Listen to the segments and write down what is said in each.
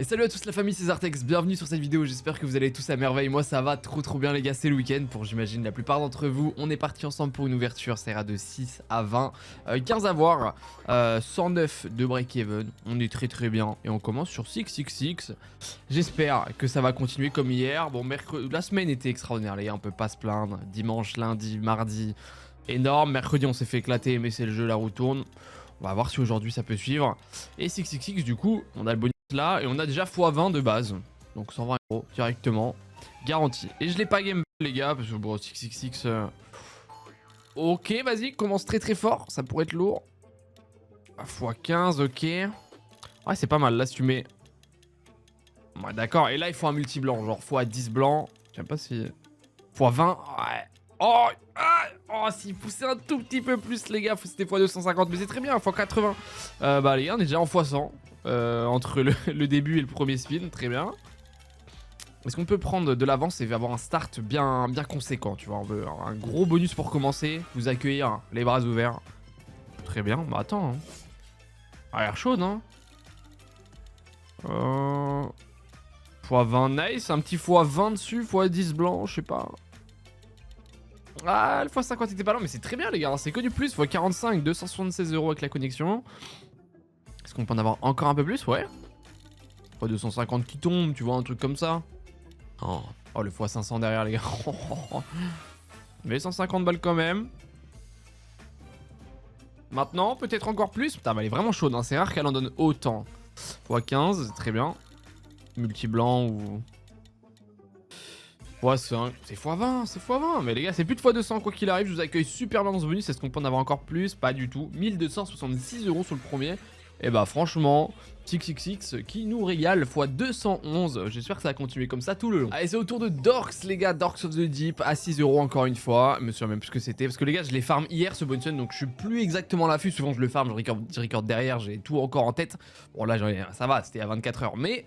Et salut à tous la famille, c'est Zartex, bienvenue sur cette vidéo, j'espère que vous allez tous à merveille. Moi ça va trop bien les gars, c'est le week-end pour j'imagine la plupart d'entre vous. On est parti ensemble pour une ouverture, ça ira de 6 à 20, 15 à voir, 109 de break-even, on est très bien. Et on commence sur 666, j'espère que ça va continuer comme hier. Bon, la semaine était extraordinaire les gars, on peut pas se plaindre. Dimanche, lundi, mardi, énorme. Mercredi on s'est fait éclater mais c'est le jeu, la roue tourne. On va voir si aujourd'hui ça peut suivre. Et 666 du coup, on a le bonus là et on a déjà x20 de base. Donc 120 € directement. Garanti. Et je l'ai pas game les gars parce que bon 666... Ok vas-y, commence très fort. Ça pourrait être lourd. x15 ok. Ouais c'est pas mal là si tu mets... Ouais d'accord et là il faut un multi blanc. Genre x10 blanc. Je sais pas si... x20 ouais. Oh, s'il poussait un tout petit peu plus les gars, c'était x250 mais c'est très bien, x80. Bah les gars on est déjà en x100 entre le début et le premier spin, très bien. Est-ce qu'on peut prendre de l'avance et avoir un start bien conséquent, tu vois, on veut un gros bonus pour commencer, vous accueillir les bras ouverts. Très bien, bah attends. Hein. A l'air chaude hein. x20 nice, un petit x20 dessus, x10 blanc, je sais pas. Ah, le x50 était pas long, mais c'est très bien les gars, c'est que du plus. x45, 276 € avec la connexion. Est-ce qu'on peut en avoir encore un peu plus? Ouais. x250 qui tombe, tu vois, un truc comme ça. Oh, le x500 derrière les gars. Mais 150 balles quand même. Maintenant, peut-être encore plus. Putain, mais elle est vraiment chaude, hein. C'est rare qu'elle en donne autant. x15, c'est très bien. Multi blanc ou... Ouais, c'est x20, c'est x20. Mais les gars, c'est plus de x200 quoi qu'il arrive. Je vous accueille super bien dans ce bonus. Est-ce qu'on peut en avoir encore plus? Pas du tout. 1266 € sur le premier. Et bah franchement, 666 qui nous régale x211. J'espère que ça va continuer comme ça tout le long. Allez, c'est au tour de Dorks les gars, Dorks of the Deep à 6 € encore une fois. Je me souviens même plus ce que c'était. Parce que les gars, je les farm hier ce bonus, donc je suis plus exactement à l'affût. Souvent je le farm, je record derrière, j'ai tout encore en tête. Bon là, ça va, c'était à 24 heures. Mais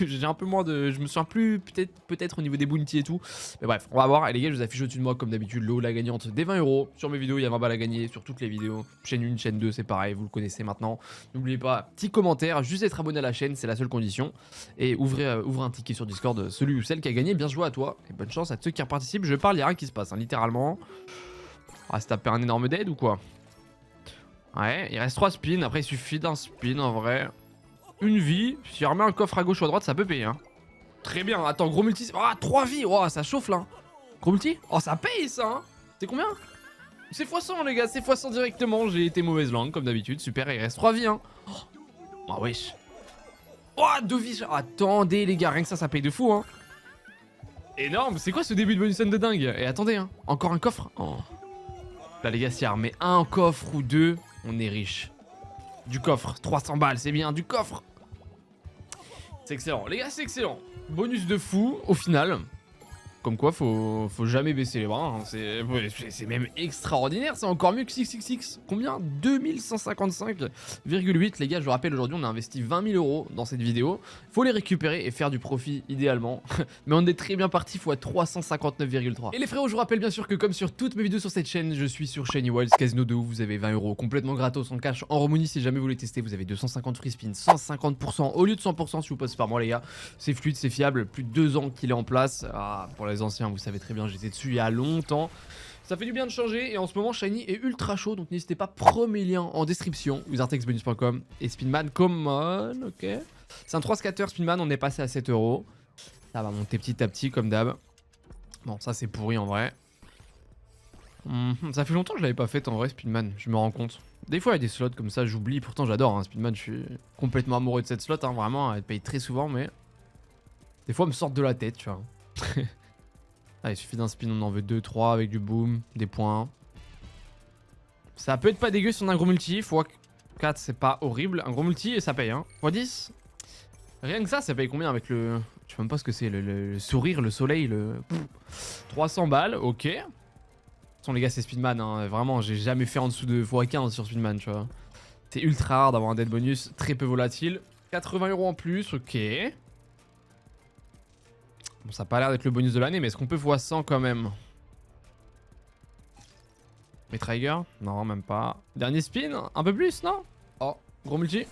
j'ai un peu moins de... Je me souviens plus peut-être au niveau des bounty et tout. Mais bref, on va voir. Et les gars, je vous affiche au-dessus de moi comme d'habitude le haut, la gagnante des 20 €. Sur mes vidéos, il y a 20 balles à gagner. Sur toutes les vidéos. Chaîne 1, chaîne 2, c'est pareil, vous le connaissez maintenant. N'oubliez pas, petit commentaire, juste être abonné à la chaîne, c'est la seule condition. Et ouvrez un ticket sur Discord, celui ou celle qui a gagné, bien joué à toi. Et bonne chance à ceux qui participent, je parle, il n'y a rien qui se passe, hein, littéralement. Ah, c'est taper un énorme dead ou quoi? Ouais, il reste 3 spins, après il suffit d'un spin en vrai. Une vie, si on remet un coffre à gauche ou à droite, ça peut payer. Hein. Très bien, attends, gros multi... Ah, 3 vies, oh, ça chauffe là. Gros multi? Oh, ça paye ça, hein. C'est combien? C'est x100 les gars, c'est x100 directement. J'ai été mauvaise langue comme d'habitude. Super, il reste 3 vies hein. Oh wesh. Oh 2 vies. Attendez les gars, rien que ça paye de fou hein. Énorme, c'est quoi ce début de bonus de dingue? Et attendez hein, encore un coffre. Oh. Là les gars, si on remet un coffre ou deux, on est riche. Du coffre, 300 balles, c'est bien, du coffre. C'est excellent, les gars, c'est excellent. Bonus de fou au final. Comme quoi, faut jamais baisser les bras. Hein. C'est même extraordinaire. C'est encore mieux que 666. Combien? 2155,8. Les gars, je vous rappelle, aujourd'hui, on a investi 20 000 € dans cette vidéo. Faut les récupérer et faire du profit idéalement. Mais on est très bien parti fois 359,3. Et les frérots, je vous rappelle bien sûr que comme sur toutes mes vidéos sur cette chaîne, je suis sur Shiny Wilds Casino de ouf. Vous avez 20 € complètement gratos en cash en remoney. Si jamais vous voulez tester, vous avez 250 free spins, 150% au lieu de 100% si vous postez par mois, les gars. C'est fluide, c'est fiable. Plus de 2 ans qu'il est en place. Pour les anciens, vous savez très bien, j'étais dessus il y a longtemps. Ça fait du bien de changer et en ce moment Shiny est ultra chaud, donc n'hésitez pas, premier lien en description, wizardtexbonus.com et Spinman Common, ok. C'est un 3 scatter Spinman, on est passé à 7 €. Ça va monter petit à petit comme d'hab. Bon, ça c'est pourri en vrai. Ça fait longtemps que je l'avais pas fait en vrai Spinman, je me rends compte. Des fois il y a des slots comme ça, j'oublie, pourtant j'adore hein, Spinman, je suis complètement amoureux de cette slot, hein, vraiment, elle paye très souvent, mais des fois elle me sort de la tête, tu vois. Ah, il suffit d'un spin, on en veut 2-3 avec du boom, des points. Ça peut être pas dégueu si on a un gros multi. x4 c'est pas horrible. Un gros multi et ça paye hein. x10. Rien que ça paye combien avec le... Je sais même pas ce que c'est, le sourire, le soleil, le... 300 balles, ok. De toute façon les gars c'est Speedman, hein. Vraiment j'ai jamais fait en dessous de x15 sur Speedman tu vois. C'est ultra rare d'avoir un dead bonus, très peu volatile. 80 € en plus, ok. Bon, ça a pas l'air d'être le bonus de l'année, mais est-ce qu'on peut x100 quand même? Mais Trigger? Non, même pas. Dernier spin? Un peu plus, non? Oh, gros multi.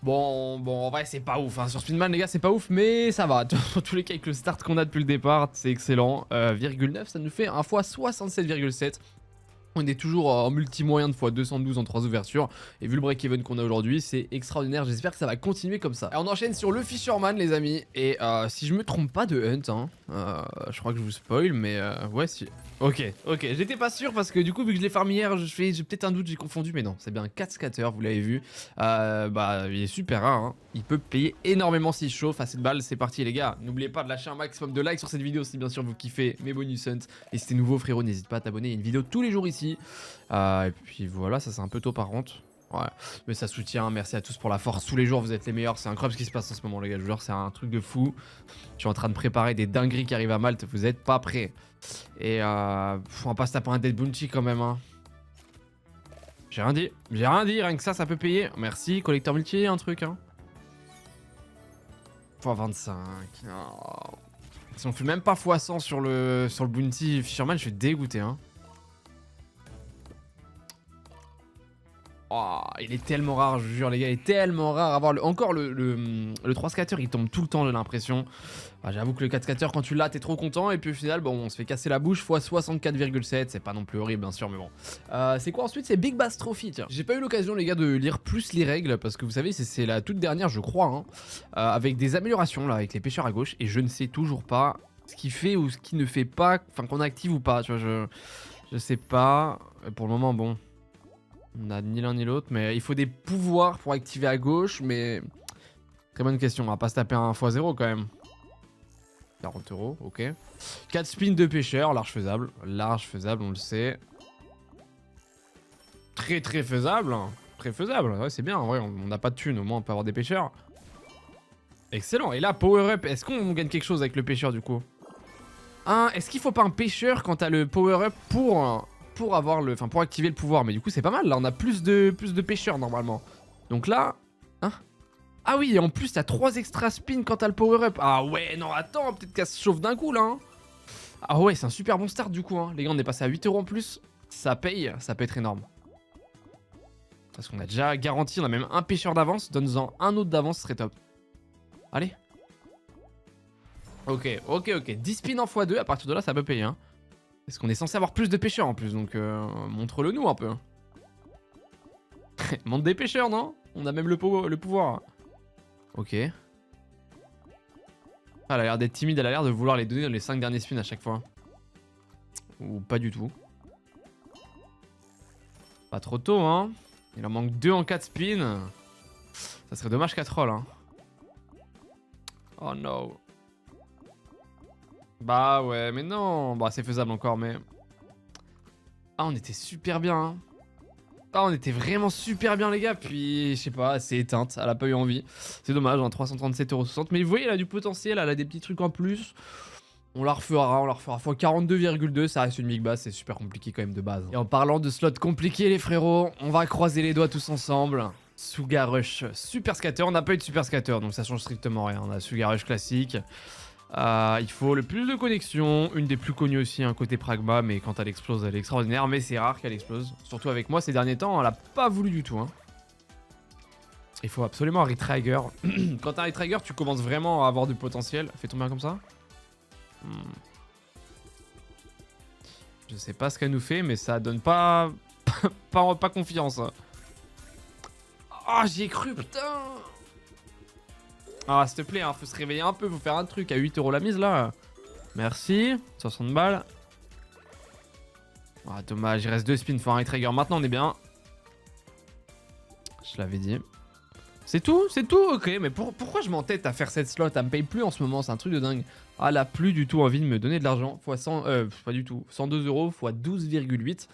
Bon, en vrai, c'est pas ouf. Hein. Sur Spinman, les gars, c'est pas ouf, mais ça va. Dans tous les cas, avec le start qu'on a depuis le départ, c'est excellent. 9, ça nous fait un fois 67,7. On est toujours en multi-moyen de fois 212 en 3 ouvertures. Et vu le break-even qu'on a aujourd'hui, c'est extraordinaire. J'espère que ça va continuer comme ça. Et on enchaîne sur le Fisherman, les amis. Et si je me trompe pas de Hunt, hein, je crois que je vous spoil, mais ouais, si. Ok. J'étais pas sûr parce que du coup, vu que je l'ai farmé hier, j'ai peut-être un doute, j'ai confondu. Mais non, c'est bien un 4 scatter, vous l'avez vu. Bah, il est super rare. Hein. Il peut payer énormément s'il chauffe. À cette balle, c'est parti, les gars. N'oubliez pas de lâcher un maximum de likes sur cette vidéo si bien sûr vous kiffez mes bonus Hunt. Et si t'es nouveau, frérot, n'hésite pas à t'abonner. Il y a une vidéo tous les jours ici. Et puis voilà, ça c'est un peu tôt par contre. Ouais, mais ça soutient, merci à tous pour la force. Tous les jours vous êtes les meilleurs, c'est incroyable ce qui se passe en ce moment les gars, je vous jure, c'est un truc de fou. Je suis en train de préparer des dingueries qui arrivent à Malte, vous êtes pas prêts. Et on va pas se taper un dead bounty quand même hein. J'ai rien dit, rien que ça peut payer. Merci, collecteur multi, un truc hein. x25. Oh. Si on fait même pas x100 sur le bounty Fisherman, je suis dégoûté hein. Oh, il est tellement rare, je vous jure les gars, il est tellement rare à avoir encore le 3 scatter, il tombe tout le temps, j'ai l'impression. J'avoue que le 4 scatter, quand tu l'as, t'es trop content. Et puis au final, bon, on se fait casser la bouche fois 64,7. C'est pas non plus horrible, bien sûr, mais bon. C'est quoi ensuite? C'est Big Bass Trophy, tiens. J'ai pas eu l'occasion, les gars, de lire plus les règles. Parce que vous savez, c'est la toute dernière, je crois, hein, avec des améliorations, là, avec les pêcheurs à gauche. Et je ne sais toujours pas ce qui fait ou ce qui ne fait pas, enfin, qu'on active ou pas, tu vois, je sais pas. Pour le moment, bon. On a ni l'un ni l'autre, mais il faut des pouvoirs pour activer à gauche, mais... Très bonne question, on va pas se taper un x0 quand même. 40 €, ok. 4 spins de pêcheur, large faisable, on le sait. Très faisable, ouais, c'est bien, en vrai, on n'a pas de thunes, au moins on peut avoir des pêcheurs. Excellent, et là, power up, est-ce qu'on gagne quelque chose avec le pêcheur du coup? Est-ce qu'il faut pas un pêcheur quand t'as le power up pour avoir le, enfin pour activer le pouvoir, mais du coup c'est pas mal, là on a plus de pêcheurs normalement. Donc là, hein? Ah oui, et en plus t'as 3 extra spins quand t'as le power up. Ah ouais, non attends, peut-être qu'elle se chauffe d'un coup là. Hein. Ah ouais, c'est un super bon start du coup. Hein. Les gars, on est passé à 8 € en plus. Ça peut être énorme. Parce qu'on a déjà garanti, on a même un pêcheur d'avance. Donne-en un autre d'avance, ce serait top. Allez. Ok. 10 spins en x2, à partir de là ça peut payer. Hein. Parce qu'on est censé avoir plus de pêcheurs en plus, donc montre-le nous un peu. Montre des pêcheurs, non? On a même le pouvoir. Ok. Ah, elle a l'air d'être timide, elle a l'air de vouloir les donner dans les 5 derniers spins à chaque fois. Ou pas du tout. Pas trop tôt, hein. Il en manque 2 en 4 spins. Ça serait dommage qu'elle troll, hein. Oh no. Bah ouais, mais non. Bah c'est faisable encore, mais... Ah, on était super bien, hein. Ah, on était vraiment super bien, les gars. Puis, je sais pas, c'est éteinte. Elle a pas eu envie. C'est dommage, hein, 337,60 €. Mais vous voyez, elle a du potentiel. Elle a des petits trucs en plus. On la refera fois 42,2. Ça reste une big bass. C'est super compliqué quand même de base. Et en parlant de slots compliqués, les frérots, on va croiser les doigts tous ensemble. Suga Rush Super Scatter. On n'a pas eu de Super Scatter, donc ça change strictement rien. On a Suga Rush classique. Il faut le plus de connexions, une des plus connues aussi, un côté pragma, mais quand elle explose, elle est extraordinaire, mais c'est rare qu'elle explose. Surtout avec moi ces derniers temps, elle a pas voulu du tout. Hein. Il faut absolument un retrigger. Quand t'as un retrigger, tu commences vraiment à avoir du potentiel. Fais tomber un comme ça. Je sais pas ce qu'elle nous fait, mais ça donne pas pas confiance. Ah, j'y ai cru, putain. Ah, s'il te plaît, hein, faut se réveiller un peu, faut faire un truc. À 8 € la mise là. Merci. 60 balles. Ah, dommage, il reste 2 spins, faut un trigger. Maintenant, on est bien. Je l'avais dit. C'est tout, ok. Mais pourquoi je m'entête à faire cette slot? Elle me paye plus en ce moment, c'est un truc de dingue. Ah, elle a plus du tout envie de me donner de l'argent. Fois 100, pas du tout. 102 € fois 12,8.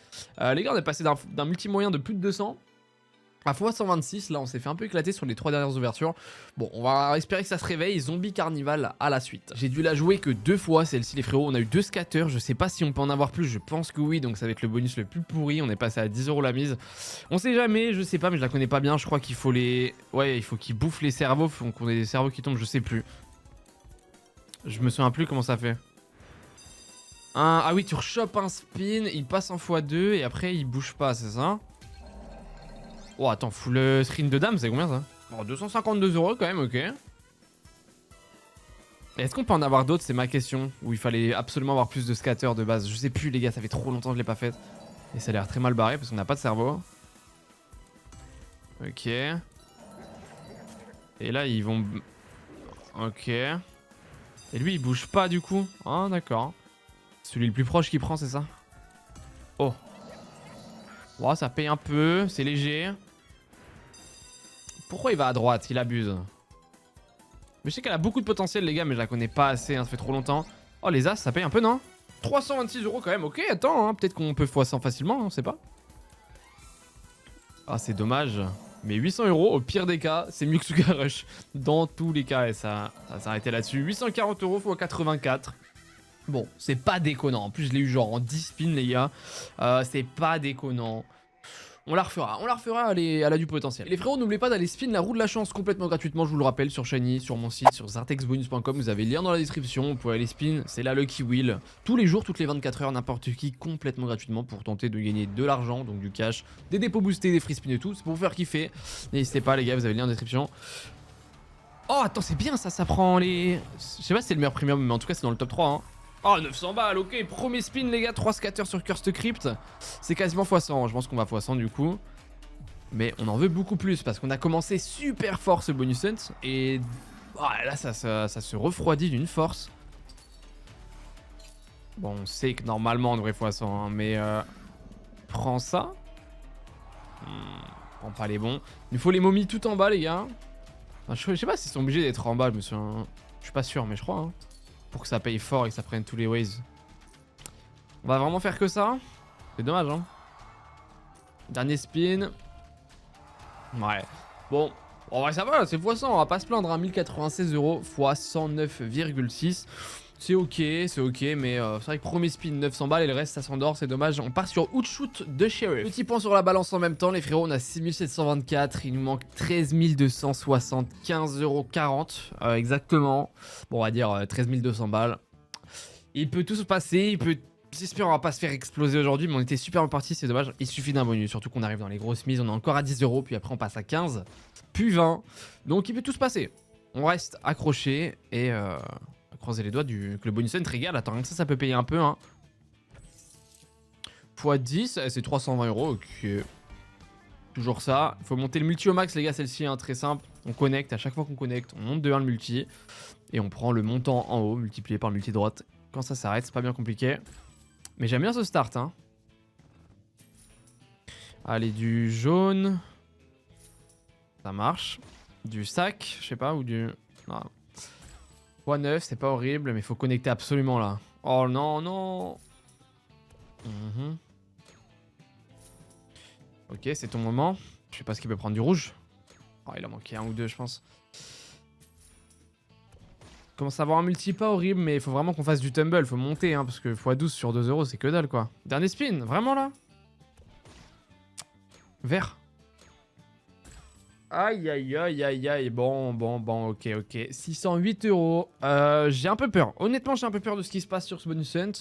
Les gars, on est passé d'un multi-moyen de plus de 200. À x126, là on s'est fait un peu éclater sur les 3 dernières ouvertures. Bon, on va espérer que ça se réveille. Zombie Carnival à la suite. J'ai dû la jouer que 2 fois celle-ci, les frérots. On a eu 2 scatters. Je sais pas si on peut en avoir plus. Je pense que oui. Donc ça va être le bonus le plus pourri. On est passé à 10 € la mise. On sait jamais. Je sais pas, mais je la connais pas bien. Je crois qu'il faut les. Ouais, il faut qu'ils bouffent les cerveaux. Faut qu'on ait des cerveaux qui tombent. Je sais plus. Je me souviens plus comment ça fait. Ah oui, tu rechopes un spin. Il passe en x2 et après il bouge pas, c'est ça? Oh, attends, full screen de dame, c'est combien ça? Bon, 252 € quand même, ok. Est-ce qu'on peut en avoir d'autres? C'est ma question. Où il fallait absolument avoir plus de scatter de base. Je sais plus, les gars, ça fait trop longtemps que je l'ai pas fait. Et ça a l'air très mal barré parce qu'on n'a pas de cerveau. Ok. Et là, ils vont... Ok. Et lui, il bouge pas du coup. Ah, d'accord. Celui le plus proche qui prend, c'est ça? Oh. Wow, ça paye un peu. C'est léger. Pourquoi il va à droite? Il abuse. Mais je sais qu'elle a beaucoup de potentiel, les gars, mais je la connais pas assez. Hein, ça fait trop longtemps. Oh, les As, ça paye un peu, non? 326 € quand même. Ok, attends. Hein, peut-être qu'on peut x100 facilement. Hein, on sait pas. Ah, c'est dommage. Mais 800 € au pire des cas, c'est mieux que Sugar Rush. Dans tous les cas, et ça s'est arrêté là-dessus. 840 € x 84. Bon, c'est pas déconnant. En plus, je l'ai eu genre en 10 spins, les gars. C'est pas déconnant. On la refera, elle a du potentiel. Les frérots, n'oubliez pas d'aller spin la roue de la chance complètement gratuitement, je vous le rappelle, sur Shiny, sur mon site, sur zartexbonus.com, vous avez le lien dans la description, vous pouvez aller spin, c'est la Lucky Wheel. Tous les jours, toutes les 24 heures, n'importe qui, complètement gratuitement pour tenter de gagner de l'argent, donc du cash, des dépôts boostés, des free spins et tout, c'est pour vous faire kiffer. N'hésitez pas les gars, vous avez le lien en description. Oh, attends, c'est bien ça, ça prend les... Je sais pas si c'est le meilleur premium, mais en tout cas c'est dans le top 3, hein. Oh, 900 balles, ok, premier spin les gars, 3 scatters sur Cursed Crypt. C'est quasiment x100, je pense qu'on va x100 du coup. Mais on en veut beaucoup plus parce qu'on a commencé super fort ce bonus hunt. Et oh, là ça se refroidit d'une force. Bon, on sait que normalement on devrait x100, hein, mais prends ça. Prends pas les bons. Il faut les momies tout en bas les gars. Enfin, je sais pas s'ils sont obligés d'être en bas, je me souviens. Je suis pas sûr, mais je crois. Hein. Pour que ça paye fort et que ça prenne tous les ways. On va vraiment faire que ça. C'est dommage, hein. Dernier spin. Ouais. Bon, en vrai, ça va, c'est x100, on va pas se plaindre. Hein. 1096 € x 109,6. C'est ok, mais c'est vrai que premier spin 900 balles et le reste ça s'endort, c'est dommage. On part sur Outshoot de Sheriff. Petit point sur la balance en même temps, les frérots, on a 6724, il nous manque 13 275,40 € exactement. Bon, on va dire 13 200 balles. Il peut tout se passer, il peut... J'espère qu'on va pas se faire exploser aujourd'hui, mais on était super bien parti, c'est dommage. Il suffit d'un bonus, surtout qu'on arrive dans les grosses mises, on est encore à 10 €, puis après on passe à 15, puis 20. Donc il peut tout se passer. On reste accroché et... croiser les doigts que le bonus hunt régale. Attends, rien que ça peut payer un peu. Hein. x 10, c'est 320 €. Ok. Toujours ça. Il faut monter le multi au max, les gars. Celle-ci, hein, très simple. On connecte. À chaque fois qu'on connecte, on monte de 1 le multi. Et on prend le montant en haut, multiplié par le multi droite. Quand ça s'arrête, c'est pas bien compliqué. Mais j'aime bien ce start. Hein. Allez, du jaune. Ça marche. Du sac, je sais pas, ou du... Non. x9, c'est pas horrible, mais il faut connecter absolument là. Oh non, non. Ok, c'est ton moment. Je sais pas ce qu'il peut prendre du rouge. Oh, il a manqué un ou deux, je pense. Commence à avoir un multi pas horrible, mais il faut vraiment qu'on fasse du tumble. Faut monter, hein, parce que x12 sur 2 €, c'est que dalle, quoi. Dernier spin, vraiment là. Vert. Aïe aïe aïe aïe aïe, bon, ok. 608 €. J'ai un peu peur. Honnêtement, j'ai un peu peur de ce qui se passe sur ce bonus hunt.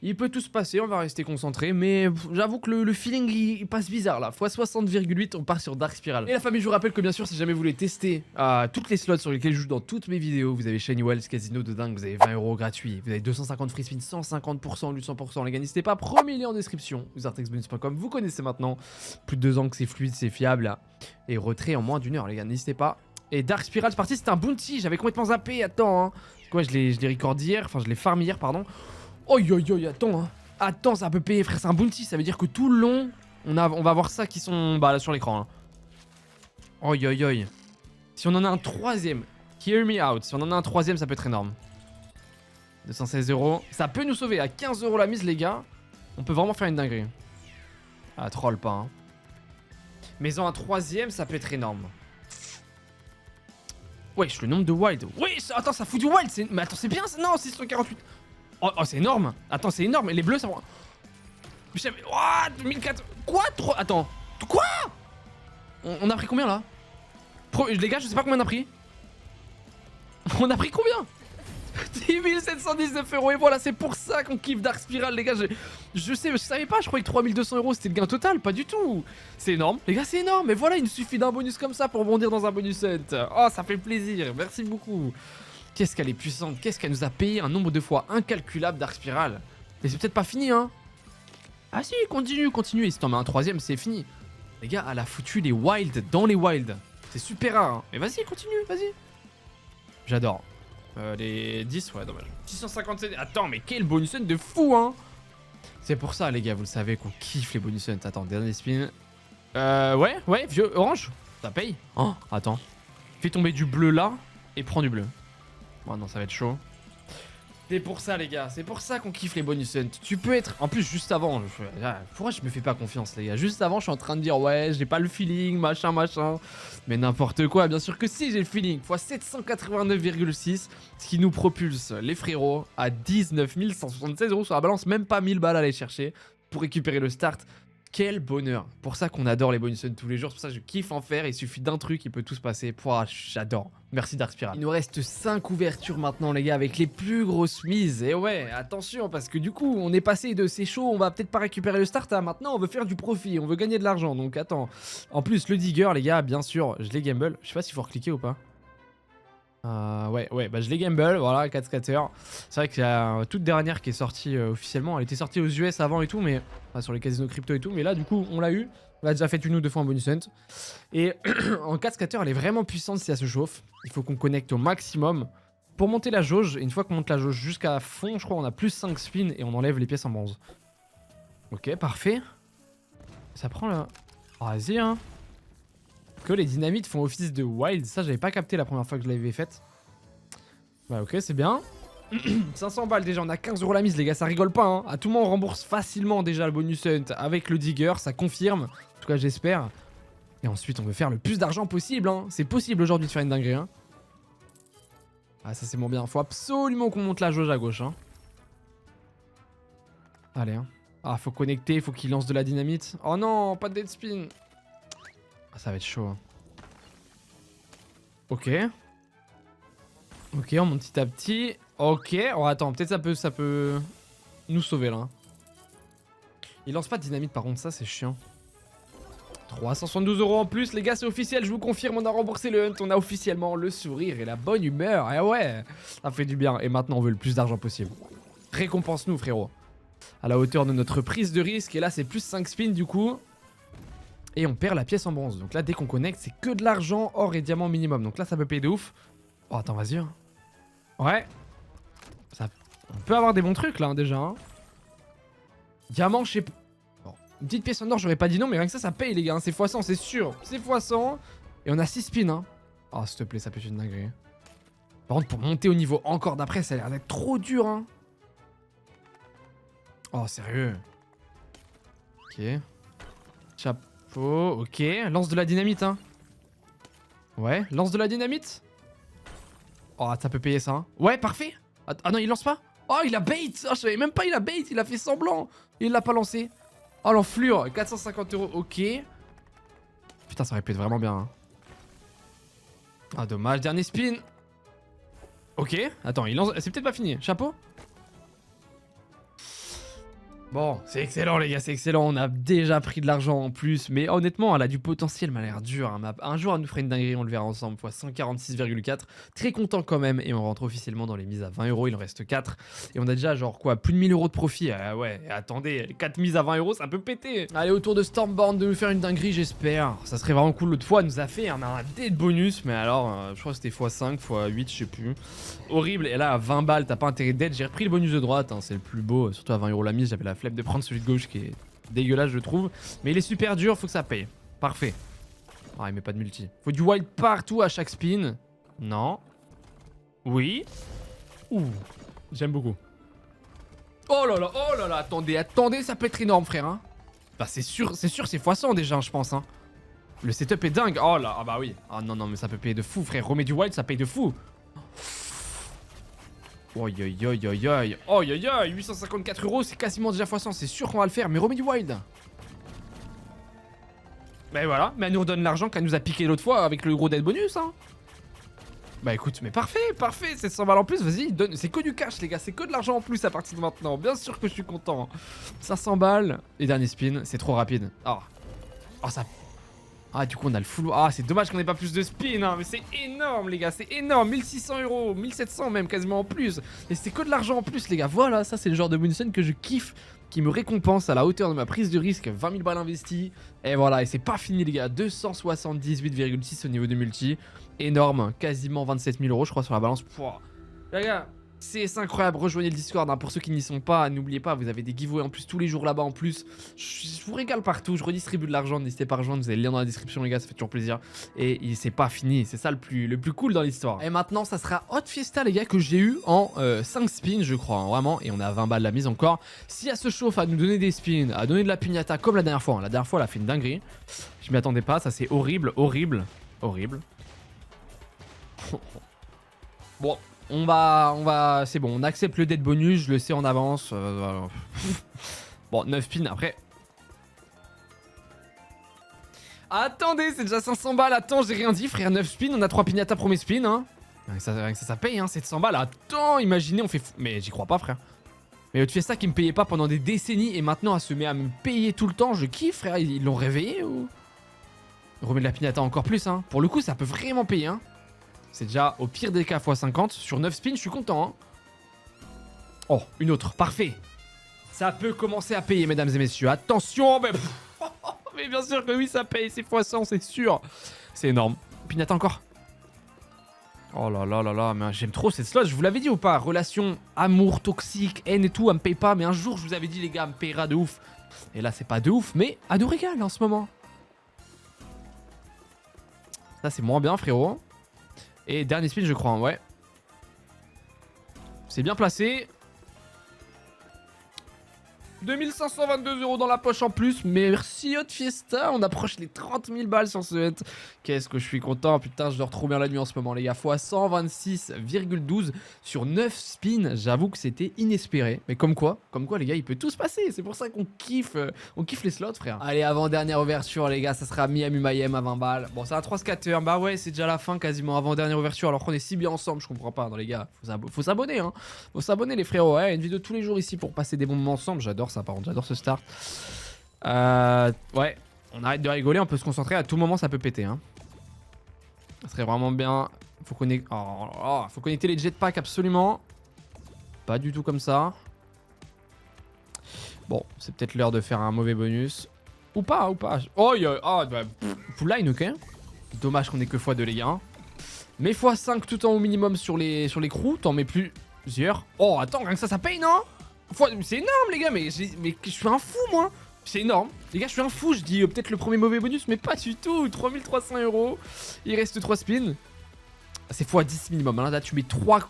Il peut tout se passer, on va rester concentré. Mais j'avoue que le feeling, il passe bizarre là. x 60,8, on part sur Dark Spiral. Et la famille, je vous rappelle que bien sûr, si jamais vous voulez tester toutes les slots sur lesquels je joue dans toutes mes vidéos, vous avez Shiny Wells, Casino de dingue, vous avez 20 € gratuits, vous avez 250 free spin, 150% du 100%. Les gars, n'hésitez pas, premier lien en description, zartexbonus.com. Vous connaissez maintenant. Plus de 2 ans que c'est fluide, c'est fiable. Et retrait en moins d'une heure, les gars, n'hésitez pas. Et Dark Spiral, c'est parti, c'était un bounty, j'avais complètement zappé, attends, hein. Quoi, je l'ai record hier, enfin je l'ai farm hier, pardon. Oi, attends, hein. Attends, ça peut payer, frère, c'est un bounty, ça veut dire que tout le long, on va voir ça qui sont, bah là, sur l'écran, hein. Oi. Si on en a un troisième, hear me out, si on en a un troisième, ça peut être énorme. 216 €, ça peut nous sauver, à 15 € la mise, les gars, on peut vraiment faire une dinguerie. Ah, troll pas, hein. Mais en un troisième, ça peut être énorme. Wesh, le nombre de wild. Wesh, attends, ça fout du wild. Mais attends, c'est bien ça. Non, c'est 148. Oh, c'est énorme. Attends, c'est énorme. Et les bleus, ça va. What 1004. Quoi? Attends. Quoi? On a pris combien là? Les gars, je sais pas combien on a pris. On a pris combien? 10 719 €. Et voilà, c'est pour ça qu'on kiffe Dark Spiral, les gars. Je savais pas, je croyais que 3200 € c'était le gain total. Pas du tout. C'est énorme, les gars, c'est énorme. Mais voilà, il nous suffit d'un bonus comme ça pour bondir dans un bonus hunt. Oh, ça fait plaisir. Merci beaucoup. Qu'est-ce qu'elle est puissante. Qu'est-ce qu'elle nous a payé un nombre de fois incalculable, Dark Spiral. Et c'est peut-être pas fini, hein. Ah si, continue. Et si t'en mets un troisième, c'est fini. Les gars, elle a foutu les wilds dans les wilds. C'est super rare, hein. Mais vas-y, continue, vas-y. J'adore. Les 10, ouais, dommage. 657. Attends, mais quel bonus hunt de fou, hein. C'est pour ça, les gars, vous le savez, qu'on kiffe les bonus hunt. Attends, dernier spin. Ouais, vieux, orange. Ça paye. Oh, attends. Fais tomber du bleu là et prends du bleu. Oh non, ça va être chaud. C'est pour ça, les gars. C'est pour ça qu'on kiffe les bonus hunt. Tu peux être. En plus, juste avant. Pourquoi je me fais pas confiance, les gars? Juste avant, je suis en train de dire, ouais, j'ai pas le feeling, machin. Mais n'importe quoi. Bien sûr que si, j'ai le feeling. Fois 789,6. Ce qui nous propulse, les frérots, à 19 176 € sur la balance. Même pas 1000 balles à aller chercher pour récupérer le start. Quel bonheur. Pour ça qu'on adore les bonus hunt tous les jours. C'est pour ça que je kiffe en faire. Il suffit d'un truc, il peut tout se passer. Pouah, j'adore. Merci Dark Spiral. Il nous reste 5 ouvertures maintenant, les gars, avec les plus grosses mises. Et ouais, attention, parce que du coup, on est passé de c'est chaud, on va peut-être pas récupérer le start à maintenant, on veut faire du profit, on veut gagner de l'argent. Donc attends. En plus, le digger, les gars, bien sûr, je l'ai gamble. Je sais pas s'il faut recliquer ou pas. Ouais, bah je l'ai gamble, voilà, 4 scatter. C'est vrai que la toute dernière qui est sortie officiellement, elle était sortie aux US avant et tout, mais sur les casinos crypto et tout, mais là du coup on l'a eu. On a déjà fait une ou deux fois en bonus hunt. Et en 4 scatter, elle est vraiment puissante si elle se chauffe. Il faut qu'on connecte au maximum pour monter la jauge. Et une fois qu'on monte la jauge jusqu'à fond, je crois on a plus 5 spins et on enlève les pièces en bronze. Ok, parfait. Ça prend là. Oh, vas-y, hein. Que les dynamites font office de wild, ça j'avais pas capté la première fois que je l'avais faite. Bah ok, c'est bien. 500 balles déjà, on a 15 € la mise, les gars, ça rigole pas, hein. À tout moment on rembourse facilement déjà le bonus hunt avec le digger, ça confirme. En tout cas j'espère. Et ensuite on veut faire le plus d'argent possible, hein. C'est possible aujourd'hui de faire une dinguerie, hein. Ah ça c'est mon bien, faut absolument qu'on monte la jauge à gauche, hein. Allez, hein. Ah faut connecter, faut qu'il lance de la dynamite. Oh non, pas de dead spin. Ah, ça va être chaud. Hein. Ok. Ok, on monte petit à petit. Ok. Oh, attends, peut-être ça peut nous sauver là. Il lance pas de dynamite par contre, ça c'est chiant. 372 € en plus, les gars, c'est officiel, je vous confirme, on a remboursé le hunt, on a officiellement le sourire et la bonne humeur. Eh ouais, ça fait du bien. Et maintenant, on veut le plus d'argent possible. Récompense-nous, frérot. À la hauteur de notre prise de risque. Et là, c'est plus 5 spins du coup. Et on perd la pièce en bronze. Donc là, dès qu'on connecte, c'est que de l'argent, or et diamant minimum. Donc là, ça peut payer de ouf. Oh, attends, vas-y. Hein. Ouais. On peut avoir des bons trucs, là, hein, déjà. Hein. Diamant, je sais pas. Bon. Une petite pièce en or, j'aurais pas dit non, mais rien que ça paye, les gars. Hein. C'est x100, c'est sûr. C'est x100. Et on a 6 spins. Hein. Oh, s'il te plaît, ça peut être une dinguerie. Par contre, pour monter au niveau encore d'après, ça a l'air d'être trop dur. Hein. Oh, sérieux. Ok. Chapeau. Ok, lance de la dynamite, hein. Ouais, lance de la dynamite. Oh, ça peut payer ça, hein. Ouais, parfait. Ah non, il lance pas. Oh, il a bait. Oh, je savais même pas, il a bait. Il a fait semblant. Il l'a pas lancé. Oh, l'enflure. 450 €. Ok. Putain, ça aurait pu être vraiment bien. Hein. Ah, dommage. Dernier spin. Ok. Attends, il lance. C'est peut-être pas fini. Chapeau. Bon, c'est excellent les gars, c'est excellent, on a déjà pris de l'argent en plus, mais honnêtement, elle a du potentiel, mais elle a l'air dure. Hein. Un jour, elle nous ferait une dinguerie, on le verra ensemble, fois 146,4. Très content quand même, et on rentre officiellement dans les mises à 20 €, il en reste 4. Et on a déjà genre quoi, plus de 1000 € de profit. Ouais, attendez, 4 mises à 20 €, ça peut péter. Allez, autour de Stormborn de nous faire une dinguerie, j'espère. Ça serait vraiment cool. L'autre fois, elle nous a fait un dé de bonus, mais alors, je crois que c'était x5, x8, je sais plus. Horrible, et là, à 20 balles, t'as pas intérêt d'être. J'ai repris le bonus de droite, hein, c'est le plus beau, surtout à 20 € la mise, j'avais la flemme de prendre celui de gauche qui est dégueulasse je trouve. Mais il est super dur, faut que ça paye. Parfait. Ah il met pas de multi. Faut du wild partout à chaque spin. Non. Oui. Ouh. J'aime beaucoup. Oh là là, attendez, ça peut être énorme frère. Hein. Bah c'est sûr c'est x100 déjà je pense. Hein. Le setup est dingue. Oh là, ah bah oui. Ah non mais ça peut payer de fou frère. Remets du wild, ça paye de fou. Oi, 854 €, c'est quasiment déjà x100, c'est sûr qu'on va le faire, mais remets du wild. Mais voilà, mais elle nous redonne l'argent qu'elle nous a piqué l'autre fois avec le gros dead bonus, hein. Bah écoute, mais parfait, parfait, 700 balles en plus, vas-y, donne. C'est que du cash les gars, c'est que de l'argent en plus à partir de maintenant. Bien sûr que je suis content. 500 balles, et dernier spin, c'est trop rapide. Oh. Oh ça... Ah du coup on a le full... Ah c'est dommage qu'on ait pas plus de spin hein, mais c'est énorme les gars, c'est énorme. 1600 €, 1700 même quasiment en plus. Et c'est que de l'argent en plus les gars, voilà, ça c'est le genre de bonus que je kiffe, qui me récompense à la hauteur de ma prise de risque, 20 000 balles investies. Et voilà, et c'est pas fini les gars, 278,6 au niveau de multi. Énorme, quasiment 27 000 € je crois sur la balance. Pouah. Les gars, c'est incroyable, rejoignez le Discord hein. Pour ceux qui n'y sont pas, n'oubliez pas, vous avez des giveaways en plus tous les jours là-bas en plus. Je vous régale partout, je redistribue de l'argent, n'hésitez pas à rejoindre, vous avez le lien dans la description les gars, ça fait toujours plaisir. Et c'est pas fini, c'est ça le plus cool dans l'histoire. Et maintenant ça sera Hot Fiesta les gars que j'ai eu en 5 spins je crois, hein, vraiment. Et on est à 20 balles la mise encore. Si elle se chauffe à nous donner des spins, à donner de la piñata comme la dernière fois, hein. La dernière fois elle a fait une dinguerie. Je m'y attendais pas, ça c'est horrible, horrible, horrible. Bon. On va, c'est bon, on accepte le dead bonus, je le sais en avance. Bon, 9 spins après. Attendez, c'est déjà 500 balles. Attends, j'ai rien dit, frère. 9 spins, on a 3 piñatas premier spin. Hein. Ça paye, hein, 700 balles. Attends, imaginez, on fait... Mais j'y crois pas, frère. Mais tu fais ça qui me payait pas pendant des décennies et maintenant elle se met à me payer tout le temps. Je kiffe, frère. Ils l'ont réveillé ou... Remet de la piñata encore plus, hein. Pour le coup, ça peut vraiment payer, hein. C'est déjà au pire des cas x50. Sur 9 spins, je suis content. Hein. Oh, une autre. Parfait. Ça peut commencer à payer, mesdames et messieurs. Attention. Mais, mais bien sûr que oui, ça paye. C'est x100, c'est sûr. C'est énorme. Pignata encore. Oh là là là là. Mais j'aime trop cette slot. Je vous l'avais dit ou pas? Relation, amour, toxique, haine et tout. Elle me paye pas. Mais un jour, je vous avais dit, les gars, elle me payera de ouf. Et là, c'est pas de ouf. Mais à nous régale en ce moment. Ça, c'est moins bien, frérot. Et dernier spin, je crois, hein, ouais. C'est bien placé. 2522 € dans la poche en plus. Merci Hot Fiesta. On approche les 30 000 balles sur ce hunt. Qu'est-ce que je suis content. Putain, je dors trop bien la nuit en ce moment, les gars. Fois 126,12 sur 9 spins. J'avoue que c'était inespéré. Mais comme quoi, les gars, il peut tout se passer. C'est pour ça qu'on kiffe les slots, frère. Allez, avant-dernière ouverture, les gars. Ça sera Miami Mayhem à 20 balles. Bon, ça a 3 scatters. Bah ouais, c'est déjà la fin quasiment. Avant-dernière ouverture. Alors qu'on est si bien ensemble, je comprends pas. Non, les gars, faut s'abonner, hein. Faut s'abonner, les frérots. Ouais, une vidéo tous les jours ici pour passer des bons moments ensemble. J'adore ça, par contre. J'adore ce start. Ouais, on arrête de rigoler. On peut se concentrer. À tout moment, ça peut péter, hein. Ça serait vraiment bien. Faut connecter. Faut connecter les jetpacks absolument. Pas du tout comme ça. Bon, c'est peut-être l'heure de faire un mauvais bonus. Ou pas, ou pas. Oh, bah, full line, ok. Dommage qu'on ait que x2, les gars. Mais x5 tout en haut minimum sur les crews. T'en mets plusieurs. Oh, attends, rien que ça paye, non? C'est énorme, les gars. Mais je suis un fou, moi. C'est énorme. Les gars, je suis un fou. Je dis peut-être le premier mauvais bonus, mais pas du tout. 3300 €. Il reste 3 spins. C'est x10 minimum. Hein. Là, tu mets 3.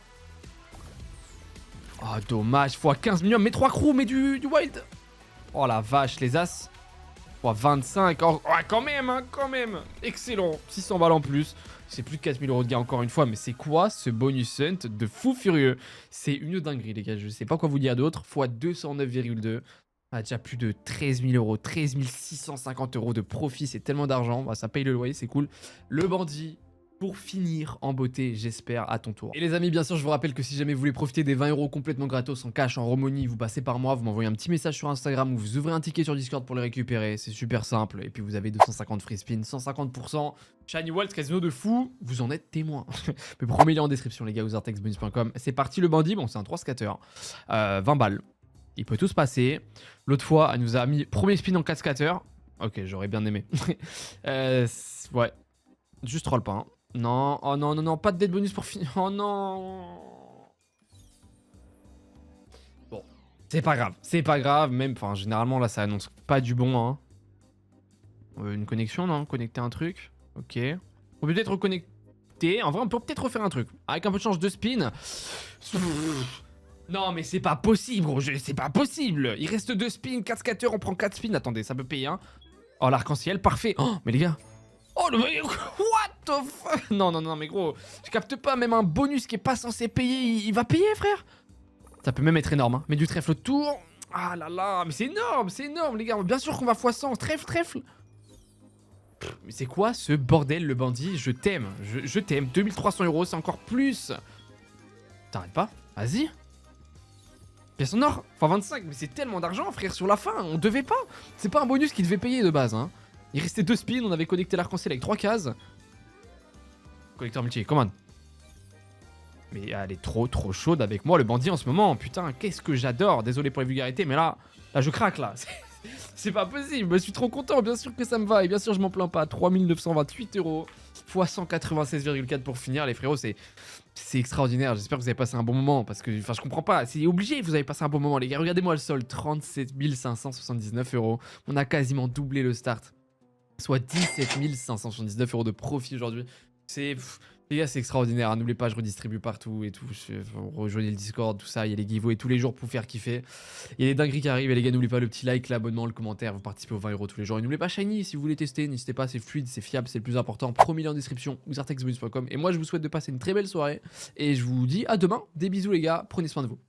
Oh, dommage. x15 minimum. Mais 3 crews, mais du wild. Oh la vache, les as. x25. Oh, quand même, hein, quand même. Excellent. 600 balles en plus. C'est plus de 4000 € de gain encore une fois. Mais c'est quoi ce bonus hunt de fou furieux? C'est une dinguerie, les gars. Je sais pas quoi vous dire d'autre. x209,2. Ah, déjà plus de 13 000 €, 13 650 € de profit, c'est tellement d'argent. Bah, ça paye le loyer, c'est cool. Le bandit, pour finir en beauté, j'espère, à ton tour. Et les amis, bien sûr, je vous rappelle que si jamais vous voulez profiter des 20 € complètement gratos en cash, en remoney, vous passez par moi, vous m'envoyez un petit message sur Instagram ou vous ouvrez un ticket sur Discord pour les récupérer. C'est super simple. Et puis vous avez 250 free spins, 150%. Shiny World, casino de fou, vous en êtes témoin. Mais premier lien en description, les gars, ozartexbonus.com. C'est parti le bandit, bon, c'est un 3 scatter. 20 balles. Il peut tout se passer. L'autre fois, elle nous a mis premier spin en 4 scatter. Ok, j'aurais bien aimé. Ouais. Juste roll pas. Hein. Non. Oh non, non, non. Pas de dead bonus pour finir. Oh non. Bon. C'est pas grave. C'est pas grave. Même, enfin, généralement, là, ça annonce pas du bon. Hein. Une connexion, non? Connecter un truc. Ok. On peut peut-être reconnecter. En vrai, on peut peut-être refaire un truc. Avec un peu de chance de spin. Non mais c'est pas possible gros, c'est pas possible. Il reste 2 spins, 4 scatters, on prend 4 spins. Attendez, ça peut payer hein. Oh l'arc-en-ciel, parfait. Oh mais les gars. Oh le... What the fuck. Non non non mais gros, je capte pas, même un bonus qui est pas censé payer, il va payer frère. Ça peut même être énorme hein. Mais du trèfle autour. Ah là là, mais c'est énorme les gars. Bien sûr qu'on va x100, trèfle. Mais c'est quoi ce bordel, le bandit? Je t'aime, je t'aime. 2300 euros, c'est encore plus. T'arrêtes pas? Vas-y. Pièce en or, enfin 25, mais c'est tellement d'argent, frère, sur la fin, on devait pas. C'est pas un bonus qui devait payer de base, hein. Il restait 2 spins, on avait connecté l'arc-en-ciel avec 3 cases. Collecteur multi, commande. Mais elle est trop chaude avec moi, le bandit en ce moment. Putain, qu'est-ce que j'adore. Désolé pour les vulgarités, mais là je craque là. C'est pas possible, je suis trop content, bien sûr que ça me va. Et bien sûr, je m'en plains pas. 3928 euros x 196,4 pour finir, les frérots, c'est extraordinaire. J'espère que vous avez passé un bon moment. Parce que, enfin, je comprends pas. C'est obligé, vous avez passé un bon moment, les gars. Regardez-moi le sol, 37 579 euros. On a quasiment doublé le start. Soit 17 579 euros de profit aujourd'hui. C'est... Les gars, c'est extraordinaire, hein. N'oubliez pas, je redistribue partout et tout. Rejoignez le Discord, tout ça. Il y a les giveaways tous les jours pour faire kiffer. Il y a les dingueries qui arrivent. Et les gars, n'oubliez pas le petit like, l'abonnement, le commentaire. Vous participez aux 20 euros tous les jours. Et n'oubliez pas Shiny, si vous voulez tester, n'hésitez pas. C'est fluide, c'est fiable, c'est le plus important. Premier lien en description ou zartexbonus.com. Et moi, je vous souhaite de passer une très belle soirée. Et je vous dis à demain. Des bisous, les gars. Prenez soin de vous.